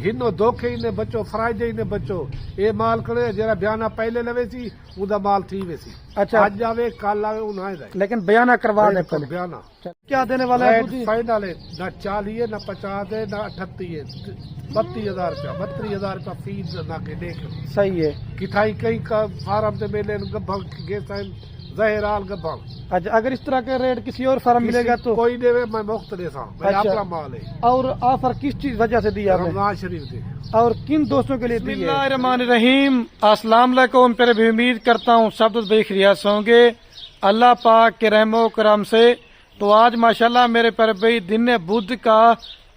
گھنو دھوکھے ہی نے بچو فرائدے ہی نے بچو اے مال کرے جرا بیانہ پہلے لوے سی اوندا مال تھی ویسی اچھا آج آوے کل آوے اون آئے جائے لیکن بیانہ کروا دیں پہلے بیانہ کیا دینے والا ہے ابو ریٹ جی؟ فائنل ہے نہ 40 ہے نہ 50 ہے نہ 38 ہے 32,000 روپیہ 32,000 روپیہ فیس نہ کے دیکھ صحیح ہے. کتھائی کئی کا فارم تے میلے گبھا گیسائن ظاہرال گبھا اچھا اگر اس طرح کے ریٹ کسی اور فارم ملے گا تو کوئی دے میں مختلف ہوں میں اچھا. اپنا مال ہے اور آفر کس چیز وجہ سے دیا آپ نے رمضان شریف دے اور کن دوستوں کے لیے دی ہے؟ بسم اللہ الرحمن الرحیم. السلام علیکم. پھر بھی امید کرتا ہوں سب تو بے خیریت ہوں گے اللہ پاک کے رحم و کرم سے. تو آج ماشاءاللہ میرے پر بھی دن بدھ کا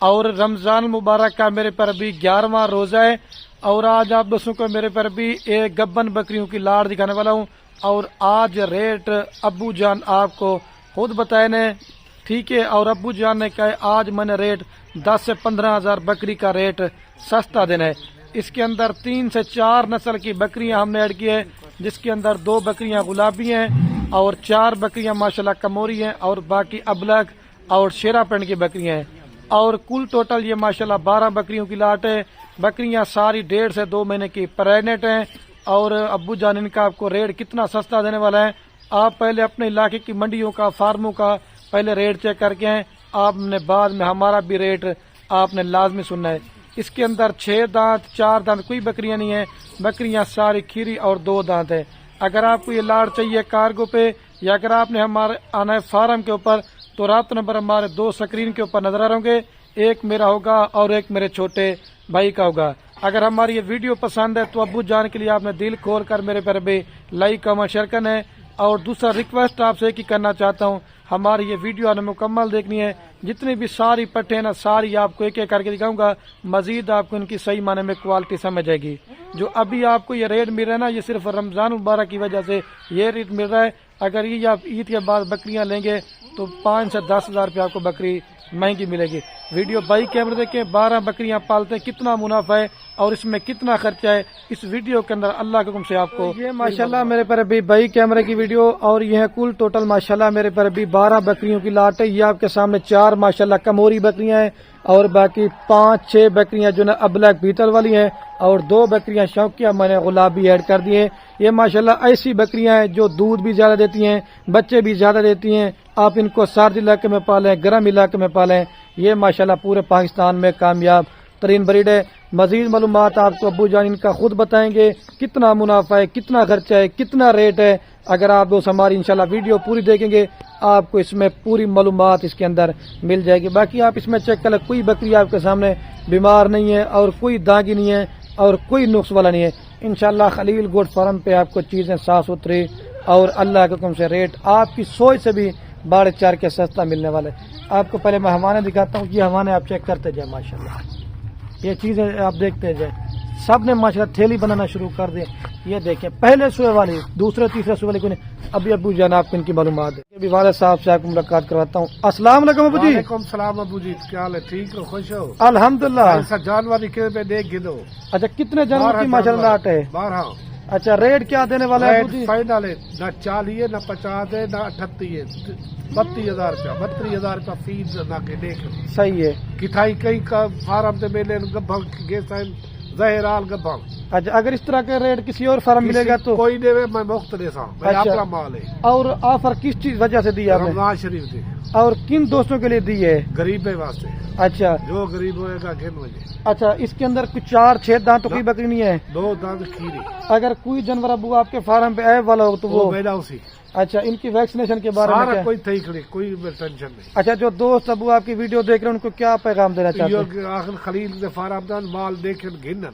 اور رمضان مبارک کا میرے پر بھی 11واں روزہ ہے اور آج آپ دوستوں کو میرے پر بھی ایک گبن بکریوں کی لاڑ دکھانے والا ہوں اور آج ریٹ ابو جان آپ کو خود بتائے نے ٹھیک ہے. اور ابو جان نے کہا آج میں نے ریٹ 10 سے 15 ہزار بکری کا ریٹ سستا دینا ہے. اس کے اندر 3 سے 4 نسل کی بکریاں ہم نے ایڈ کی ہے جس کے اندر 2 بکریاں گلابی ہیں اور 4 بکریاں ماشاءاللہ کموری ہیں اور باقی ابلک اور شیرا پنڈ کی بکریاں ہیں اور کل ٹوٹل یہ ماشاءاللہ 12 بکریوں کی لاٹ ہے. بکریاں ساری 1.5 سے 2 مہینے کی پریگنٹ ہیں اور ابو جان ان کا آپ کو ریٹ کتنا سستا دینے والا ہے. آپ پہلے اپنے علاقے کی منڈیوں کا فارموں کا پہلے ریٹ چیک کر کے ہیں آپ نے بعد میں ہمارا بھی ریٹ آپ نے لازمی سننا ہے. اس کے اندر 6 دانت 4 دانت کوئی بکریاں نہیں ہیں بکریاں ساری کھیری اور 2 دانت ہیں. اگر آپ کو یہ لاڑ چاہیے کارگو پہ یا اگر آپ نے ہمارے آنا ہے فارم کے اوپر تو رابطہ نمبر ہمارے 2 سکرین کے اوپر نظر آ رہے ہوں گے. ایک میرا ہوگا اور ایک میرے چھوٹے بھائی کا ہوگا. اگر ہماری یہ ویڈیو پسند ہے تو ابو جان کے لیے آپ نے دل کھول کر میرے پر بھی لائک کمنٹ شیئر کرنا ہے. اور دوسرا ریکویسٹ آپ سے ایک ہی کرنا چاہتا ہوں ہماری یہ ویڈیو آپ نے مکمل دیکھنی ہے جتنی بھی ساری پٹھے نا ساری آپ کو ایک ایک کر کے دکھاؤں گا مزید آپ کو ان کی صحیح معنی میں کوالٹی سمجھ آئے گی. جو ابھی آپ کو یہ ریٹ مل رہا ہے نا یہ صرف رمضان مبارک کی وجہ سے یہ ریٹ مل رہا ہے. اگر یہ آپ عید کے بعد بکریاں لیں گے تو 5 سے 10 ہزار روپے آپ کو بکری مہنگی ملے گی. ویڈیو بائی کیمرے دیکھیں 12 بکریاں پالتے ہیں کتنا منافع ہے اور اس میں کتنا خرچہ ہے اس ویڈیو کے اندر اللہ کے حکم سے آپ کو یہ ماشاءاللہ میرے پر ابھی بائی کیمرے کی ویڈیو اور یہ ہے کل ٹوٹل ماشاءاللہ میرے پر ابھی 12 بکریوں کی لاٹ ہے. یہ آپ کے سامنے 4 ماشاءاللہ کموری بکریاں ہیں اور باقی 5-6 بکریاں جو نا ابلک بیتل والی ہیں اور 2 بکریاں شوقیہ میں نے گلابی ایڈ کر دی ہیں. یہ ماشاءاللہ ایسی بکریاں ہیں جو دودھ بھی زیادہ دیتی ہیں بچے بھی زیادہ دیتی ہیں. آپ ان کو سرد علاقے میں پالیں گرم علاقے میں پالیں یہ ماشاءاللہ پورے پاکستان میں کامیاب ترین بریڈ ہے. مزید معلومات آپ کو ابو جان ان کا خود بتائیں گے کتنا منافع ہے کتنا خرچہ ہے کتنا ریٹ ہے. اگر آپ دوست ہماری انشاءاللہ ویڈیو پوری دیکھیں گے آپ کو اس میں پوری معلومات اس کے اندر مل جائے گی. باقی آپ اس میں چیک کریں کوئی بکری آپ کے سامنے بیمار نہیں ہے اور کوئی داغی نہیں ہے اور کوئی نقص والا نہیں ہے. انشاءاللہ خلیل گوڈ فارم پہ آپ کو چیزیں صاف ستھری اور اللہ کے حکم سے ریٹ آپ کی سوچ سے بھی 12.4 کے سستا ملنے والے. آپ کو پہلے میں ہوانے دکھاتا ہوں یہ ہوانے آپ چیک کرتے جائیں ماشاءاللہ یہ چیزیں آپ دیکھتے جائیں سب نے ماشاءاللہ تھیلی بنانا شروع کر دیں. یہ دیکھیں پہلے سوئے والی دوسرے تیسرے سوئے والی کو نہیں ابھی ابو جان آپ کو ان کی معلومات ہے. ابھی والد صاحب سے آپ کو ملاقات کرواتا ہوں. السلام علیکم ابو جی. وعلیکم السلام ابو جی کیا حال ہے ٹھیک ہو خوش ہو الحمدللہ. ایسا جانور کے میں دیکھ گلو اچھا کتنے جانور کی ماشاءاللہ لاٹ ہے 12 اچھا ریٹ کیا دینے والا ہے ابو جی؟ فائنل ہے نہ 40 ہے نہ 50 ہے نہ 38 ہے 32,000 روپیہ 32,000 روپیہ فیس نہ کے دیکھ صحیح ہے. کتھائی کئی کا فارم تے میلے گبھا گیسائن ظاہرال گبھا. اچھا اگر اس طرح کے ریٹ کسی اور فارم ملے گا تو کوئی دے میں مختلف ہوں میں اچھا. اپنا مال ہے اور آفر کس چیز وجہ سے دیا آپ نے رمضان شریف دے اور کن دوستوں کے لیے دی ہے؟ غریب واسطے اچھا جو غریب ہوئے گا گھن وجہ اچھا اس کے اندر کچھ 4-6 دانت تو کوئی بکری نہیں ہے 2 دانت کھیری اگر کوئی جانور ابو آپ کے فارم پہ عیب والا ہو تو وہ وہ میرا اسی اچھا ان کی ویکسینیشن کے بارے میں سارا کیا؟ کوئی تھی کھڑی کوئی ٹینشن نہیں. اچھا جو دوست ابو آپ کی ویڈیو دیکھ رہے ہیں ان کو کیا پیغام دینا چاہتے ہیں؟ یہ آخر خلیل دے فارم دان مال دیکھن گھنن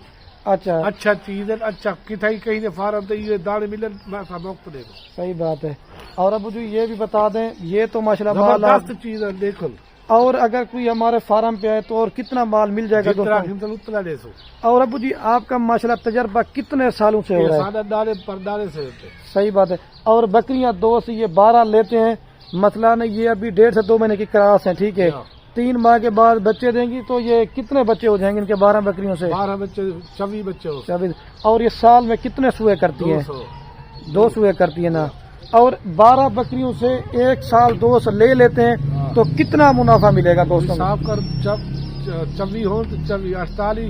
اچھا اچھا چیز ہے اچھا کتھائی کہیں دے فارم تے یہ دانے ملن میں سبق دے دوں صحیح بات ہے. اور ابو جی یہ بھی بتا دیں یہ تو ماشاءاللہ مال زبردست چیز ہے دیکھو اور اگر کوئی ہمارے فارم پہ آئے تو اور کتنا مال مل جائے گا جتنا دوستوں؟ ہندل اتنا دے سو اور ابو جی آپ کا ماشاءاللہ تجربہ کتنے سالوں سے ہو رہا ہے؟ سادہ دانے پردانے سے ہوتے صحیح بات ہے. اور بکریاں 2 سے یہ 12 لیتے ہیں مسئلہ نہیں یہ ابھی 1.5 سے 2 مہینے کی کراس ہیں ٹھیک ہے 3 ماہ کے بعد بچے دیں گی تو یہ کتنے بچے ہو جائیں گے ان کے 12 بکریوں سے 12 بچے 24 بچے ہو 24. اور یہ سال میں کتنے سوئے کرتی ہیں 2 سوئے کرتی ہے نا. اور 12 بکریوں سے ایک سال 2 سے لے لیتے ہیں تو کتنا منافع ملے گا دوستوں؟ حساب کر جب 24 ہو تو 48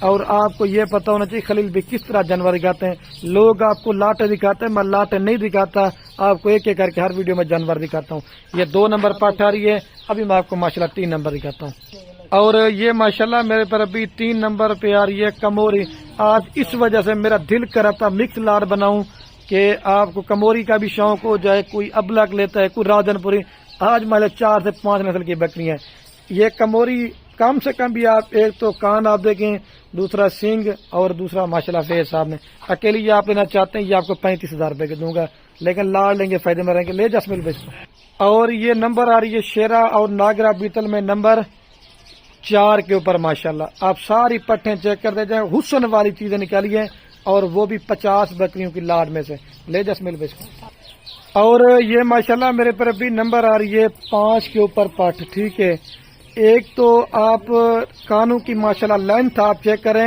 اور آپ کو یہ پتا ہونا چاہیے خلیل بھی کس طرح جانور دکھاتے ہیں. لوگ آپ کو لاٹیں دکھاتے ہیں، میں لاٹیں نہیں دکھاتا، آپ کو ایک ایک کر کے ہر ویڈیو میں جانور دکھاتا ہوں. یہ 2 نمبر پاٹھ آ رہی ہے، ابھی میں آپ کو ماشاءاللہ 3 نمبر دکھاتا ہوں. اور یہ ماشاءاللہ میرے پر ابھی 3 نمبر پہ آ رہی ہے کموری. آج اس وجہ سے میرا دل کرا تھا مکس لاٹ بناؤں کہ آپ کو کموری کا بھی شوق ہو جائے. کوئی ابلک لیتا ہے، کوئی راجن پوری. آج مالے 4 سے 5 نسل کی بکری ہیں. یہ کموری کم سے کم بھی آپ ایک تو کان آپ دیکھیں، دوسرا سنگ اور دوسرا ماشاءاللہ فیس صاحب نے. اکیلی یہ آپ لینا چاہتے ہیں، یہ آپ کو 35,000 روپے کے دوں گا، لیکن لاڑ لیں گے فائدے میں رہیں گے. لے جسمیل بیچ کو. اور یہ نمبر آ رہی ہے شیرا اور ناگرا بیتل میں نمبر 4 کے اوپر. ماشاءاللہ آپ ساری پٹھیں چیک کر دے جائیں، حسن والی چیزیں نکالی ہیں، اور وہ بھی 50 بکریوں کی لاٹ میں سے. لے جسمیل بیچ کو. اور یہ ماشاءاللہ میرے پر ابھی نمبر آ رہی ہے 5 کے اوپر پٹ. ٹھیک ہے، ایک تو آپ کانوں کی ماشاءاللہ لینتھ آپ چیک کریں.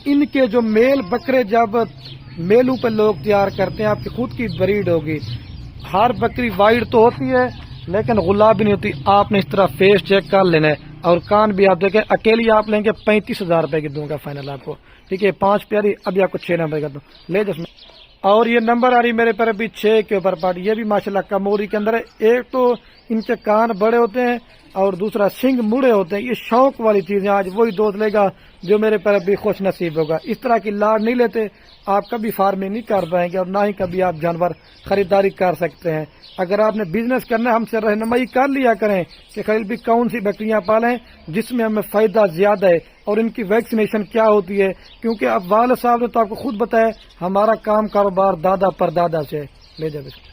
ان کے جو میل بکرے جب میلوں پہ لوگ تیار کرتے ہیں، آپ کی خود کی بریڈ ہوگی. ہر بکری وائٹ تو ہوتی ہے لیکن گلابی نہیں ہوتی. آپ نے اس طرح فیس چیک کر لینا ہے، اور کان بھی آپ دیکھیں. اکیلی آپ لیں گے 35,000 روپے کی دوں گا فائنل آپ کو. ٹھیک ہے، 5 پیاری. ابھی آپ کو 6 نمبر کا دوں. لے جس میں. اور یہ نمبر آ رہی میرے پر ابھی 6 کے اوپر پاٹ. یہ بھی ماشاءاللہ کموری کے اندر ہے. ایک تو ان کے کان بڑے ہوتے ہیں اور دوسرا سنگ مڑے ہوتے ہیں. یہ شوق والی چیزیں آج وہی دوست لے گا جو میرے پر ابھی خوش نصیب ہوگا. اس طرح کی لاڑ نہیں لیتے آپ کبھی فارمنگ نہیں کر پائیں گے، اور نہ ہی کبھی آپ جانور خریداری کر سکتے ہیں. اگر آپ نے بزنس کرنا ہے، ہم سے رہنمائی کر لیا کریں کہ خلیل بھی کون سی بکریاں پالیں جس میں ہمیں فائدہ زیادہ ہے، اور ان کی ویکسینیشن کیا ہوتی ہے. کیونکہ اب والد صاحب نے تو آپ کو خود بتایا ہمارا کاروبار دادا پر دادا سے. لے جائے.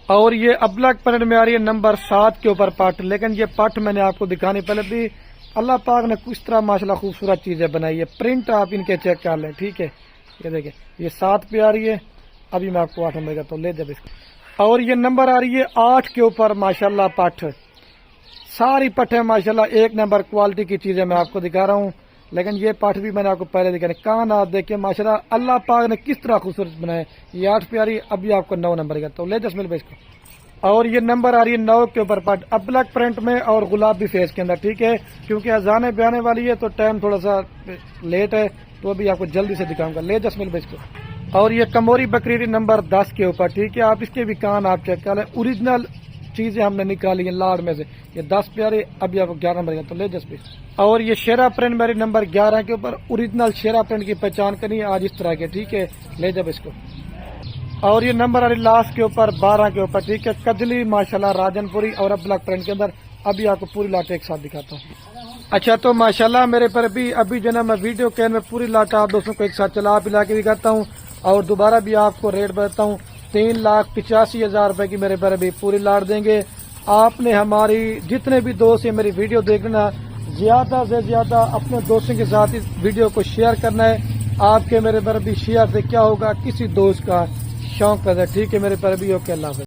اور یہ ابلک پرنٹ میں آ رہی ہے نمبر 7 کے اوپر پٹ. لیکن یہ پٹ میں نے آپ کو دکھانے پہلے بھی اللہ پاک نے کس طرح ماشاءاللہ خوبصورت چیزیں بنائی ہے. پرنٹ آپ ان کے چیک کر لیں. ٹھیک ہے، یہ دیکھیں یہ 7 پہ آ رہی ہے. ابھی میں آپ کو 8 نمبر کا تو لے جب اس کو. اور یہ نمبر آ رہی ہے 8 کے اوپر ماشاءاللہ پٹ. ساری پٹھیں ماشاءاللہ 1 نمبر کوالٹی کی چیزیں میں آپ کو دکھا رہا ہوں. لیکن یہ پٹ بھی میں نے آپ کو پہلے دکھانے. کان آپ دیکھیں ماشاءاللہ اللہ پاک نے کس طرح خوبصورت بنائے. یہ 8 پہ آ رہی ہے. ابھی آپ کو 9 نمبر کا تو لے جسمیل بھائی اس کو. اور یہ نمبر آ رہی ہے 9 کے اوپر پٹ. ابلک پرنٹ میں اور گلابی فیس کے اندر. ٹھیک ہے، کیونکہ اذانیں بھی آنے والی ہے تو ٹائم تھوڑا سا لیٹ ہے، تو ابھی آپ کو جلدی سے دکھاؤں گا. لے جسمیل بھائی اس کو. اور یہ کموری بکری نمبر 10 کے اوپر. ٹھیک ہے، آپ اس کے بھی کان آپ چیک کر لیں. اوریجنل چیزیں ہم نے نکالی ہیں لاڑ میں سے. یہ 10 پیارے. ابھی آپ کو 11 نمبر کا تو لے جس پہ. اور یہ شیرا پرنٹ میری نمبر 11 کے اوپر. اوریجنل شیرا پرنٹ کی پہچان کرنی ہے آج اس طرح کے. ٹھیک ہے، لے جب اس کو. اور یہ نمبر آ رہی لاسٹ کے اوپر 12 کے اوپر. ٹھیک ہے، کجلی ماشاءاللہ راجن پوری اور ابلک پرنٹ کے اندر. ابھی آپ کو پوری لاٹ ایک ساتھ دکھاتا ہوں. اچھا، تو ماشاءاللہ میرے پر ابھی جو نا میں ویڈیو کین میں پوری لاٹ آپ دوستوں کو ایک ساتھ چلا پلا کے دکھاتا ہوں. اور دوبارہ بھی آپ کو ریٹ بتاتا ہوں. 3,85,000 روپے کی میرے پر ابھی پوری لاٹ دیں گے. آپ نے ہماری جتنے بھی دوست ہیں میری ویڈیو دیکھنا، زیادہ سے زیادہ اپنے دوستوں کے ساتھ اس ویڈیو کو شیئر کرنا ہے. آپ کے میرے پر ابھی شیئر سے کیا ہوگا، کسی دوست کا شوق پیدا. ٹھیک ہے میرے پر ابھی. اوکے، اللہ حافظ.